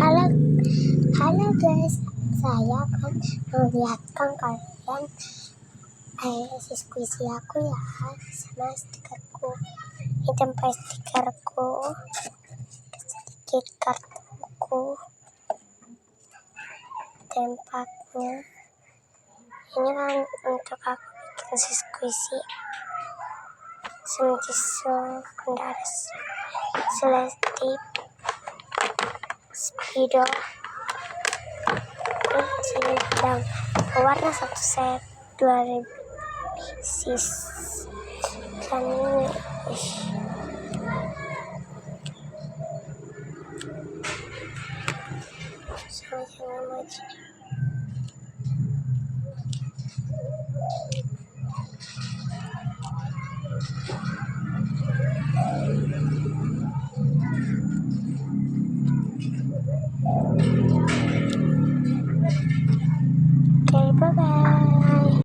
Halo, halo guys, saya akan melihatkan kalian squishy aku ya, sama stikerku. Ini tempat stikerku, sedikit kartuku, tempatnya. Ini kan untuk aku bikin squishy. Semtisu, kendaras, selestip, Speedo, dan warna satu set 2000 sis dan ini sama emoji. Okay, bye-bye.